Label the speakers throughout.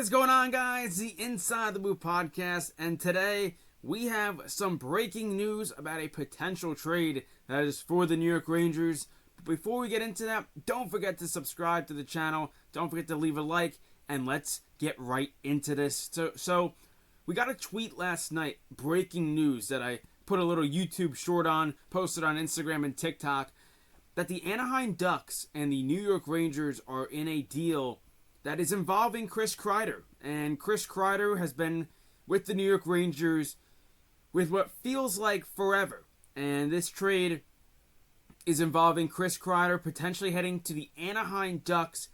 Speaker 1: is going on, guys? The Inside the Move podcast, and today we have some breaking news about a potential trade that is for the New York Rangers. But before we get into that, don't forget to subscribe to the channel, don't forget to leave a like, and let's get right into this. So we got a tweet last night, breaking news, that I put a little YouTube short on, posted on Instagram and TikTok, that the Anaheim Ducks and the New York Rangers are in a deal that is involving Chris Kreider. And Chris Kreider has been with the New York Rangers with what feels like forever. And this trade is involving Chris Kreider potentially heading to the Anaheim Ducks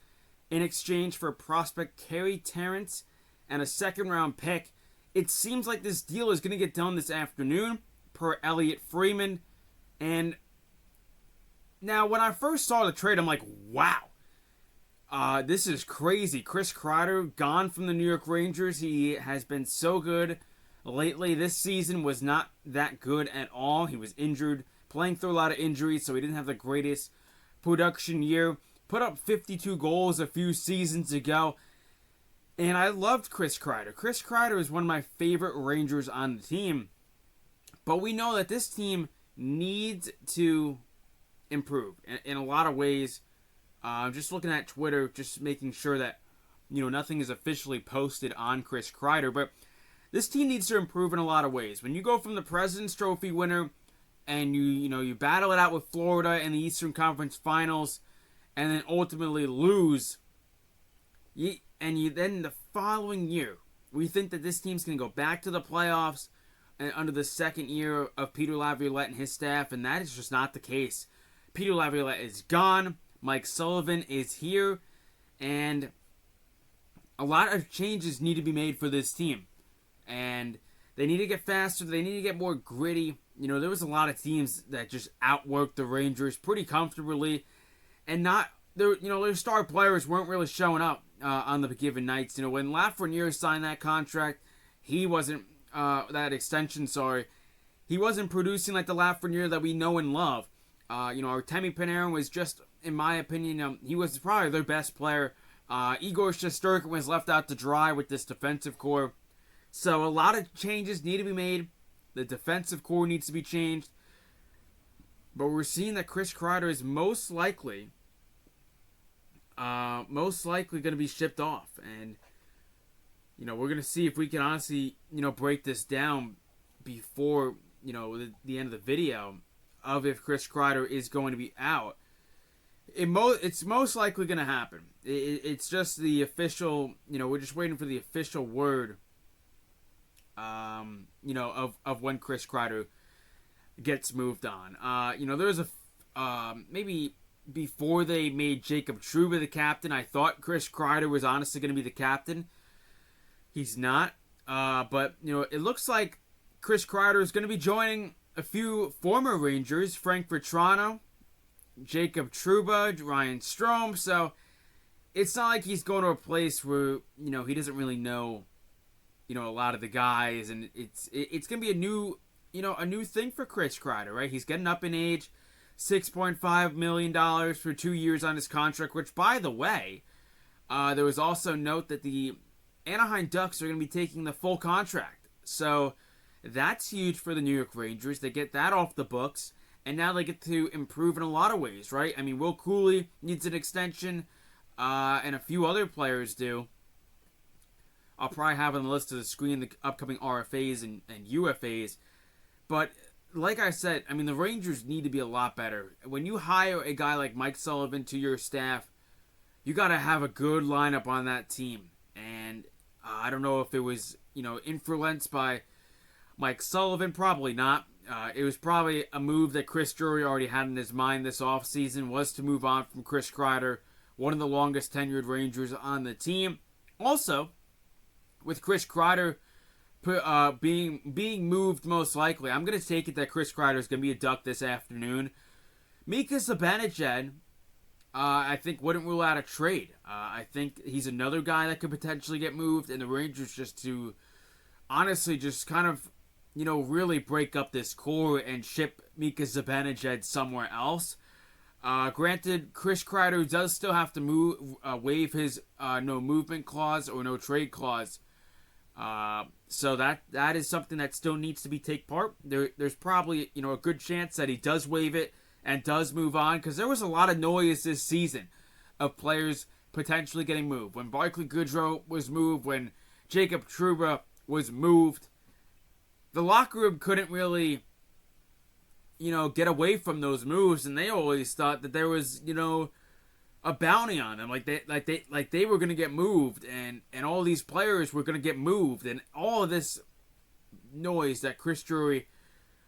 Speaker 1: in exchange for prospect Kerry Terrence and a second-round pick. It seems like this deal is going to get done this afternoon, per Elliot Freeman. And now, when I first saw the trade, I'm like, wow. This is crazy. Chris Kreider gone from the New York Rangers. He has been so good lately. This season was not that good at all. He was injured, playing through a lot of injuries, so he didn't have the greatest production year. Put up 52 goals a few seasons ago. And I loved Chris Kreider. Chris Kreider is one of my favorite Rangers on the team. But we know that this team needs to improve in a lot of ways. Just looking at Twitter, just making sure that, nothing is officially posted on Chris Kreider. But this team needs to improve in a lot of ways. When you go from the President's Trophy winner and you battle it out with Florida in the Eastern Conference Finals and then ultimately lose, then the following year, we think that this team's going to go back to the playoffs and under the second year of Peter Laviolette and his staff, and that is just not the case. Peter Laviolette is gone. Mike Sullivan is here, and a lot of changes need to be made for this team. And they need to get faster. They need to get more gritty. There was a lot of teams that just outworked the Rangers pretty comfortably, and their star players weren't really showing up on the given nights. When Lafreniere signed that contract, he wasn't that extension. He wasn't producing like the Lafreniere that we know and love. Artemi Panarin was just, in my opinion, he was probably their best player. Igor Shesterkin was left out to dry with this defensive core. So a lot of changes need to be made. The defensive core needs to be changed. But we're seeing that Chris Kreider is most likely going to be shipped off. And, we're going to see if we can honestly, break this down before, the end of the video of if Chris Kreider is going to be out. It's most likely going to happen. It's just the official, we're just waiting for the official word, of when Chris Kreider gets moved on. There was maybe before they made Jacob Trouba the captain, I thought Chris Kreider was honestly going to be the captain. He's not. But, it looks like Chris Kreider is going to be joining a few former Rangers, Frank Vetrano, Jacob Trouba, Ryan Strome. So it's not like he's going to a place where, he doesn't really know, a lot of the guys. And it's going to be a new thing for Chris Kreider, right? He's getting up in age, $6.5 million for 2 years on his contract, which, by the way, there was also note that the Anaheim Ducks are going to be taking the full contract. So that's huge for the New York Rangers. They get that off the books, and now they get to improve in a lot of ways, right? I mean, Will Cooley needs an extension, and a few other players do. I'll probably have on the list of the screen the upcoming RFAs and UFAs. But like I said, I mean, the Rangers need to be a lot better. When you hire a guy like Mike Sullivan to your staff, you got to have a good lineup on that team. And I don't know if it was, influenced by Mike Sullivan. Probably not. It was probably a move that Chris Drury already had in his mind this offseason, was to move on from Chris Kreider, one of the longest tenured Rangers on the team. Also, with Chris Kreider being moved most likely, I'm going to take it that Chris Kreider is going to be a Duck this afternoon. Mika Zibanejad, I think, wouldn't rule out a trade. I think he's another guy that could potentially get moved, and the Rangers just to honestly just kind of, really break up this core and ship Mika Zibanejad somewhere else. Granted, Chris Kreider does still have to waive his no movement clause or no trade clause. So that is something that still needs to be take part. There's probably a good chance that he does waive it and does move on, because there was a lot of noise this season of players potentially getting moved. When Barclay Goodrow was moved, when Jacob Trouba was moved, the locker room couldn't really get away from those moves, and they always thought that there was a bounty on them, like they were going to get moved, and all these players were going to get moved, and all of this noise that Chris Drury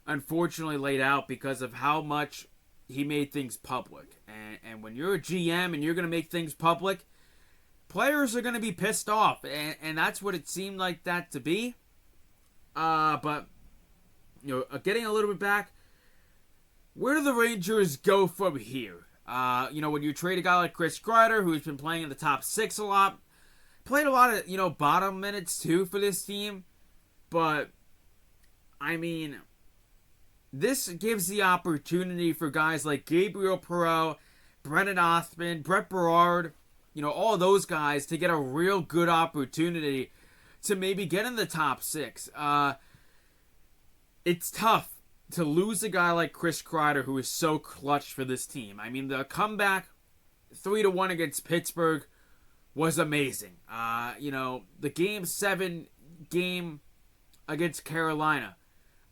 Speaker 1: unfortunately laid out because of how much he made things public. And when you're a GM and you're going to make things public, players are going to be pissed off, and that's what it seemed like that to be. But getting a little bit back, where do the Rangers go from here? When you trade a guy like Chris Kreider, who's been playing in the top 6 a lot, played a lot of bottom minutes too for this team, but I mean, this gives the opportunity for guys like Gabriel Perreault, Brennan Othman, Brett Berard, all those guys to get a real good opportunity to maybe get in the top 6. It's tough to lose a guy like Chris Kreider, who is so clutch for this team. I mean, the comeback 3-1 against Pittsburgh was amazing. The Game 7 game against Carolina,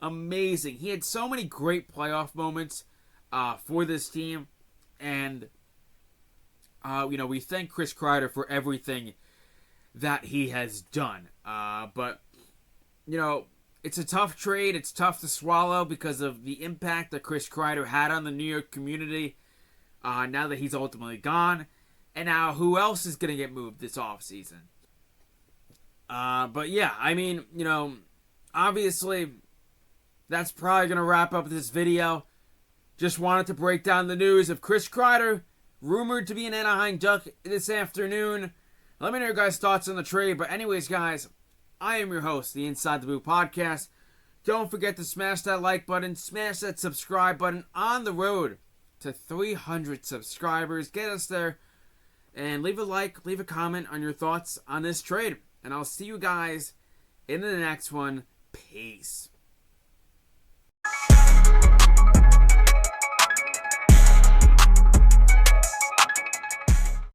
Speaker 1: amazing. He had so many great playoff moments for this team, and we thank Chris Kreider for everything that he has done. But it's a tough trade. It's tough to swallow because of the impact that Chris Kreider had on the New York community now that he's ultimately gone. And now who else is going to get moved this offseason? But yeah, I mean, obviously that's probably going to wrap up this video. Just wanted to break down the news of Chris Kreider, rumored to be an Anaheim Duck this afternoon. Let me know your guys' thoughts on the trade. But anyways, guys, I am your host, the Inside the Blue Podcast. Don't forget to smash that like button, smash that subscribe button on the road to 300 subscribers. Get us there, and leave a like, leave a comment on your thoughts on this trade. And I'll see you guys in the next one. Peace.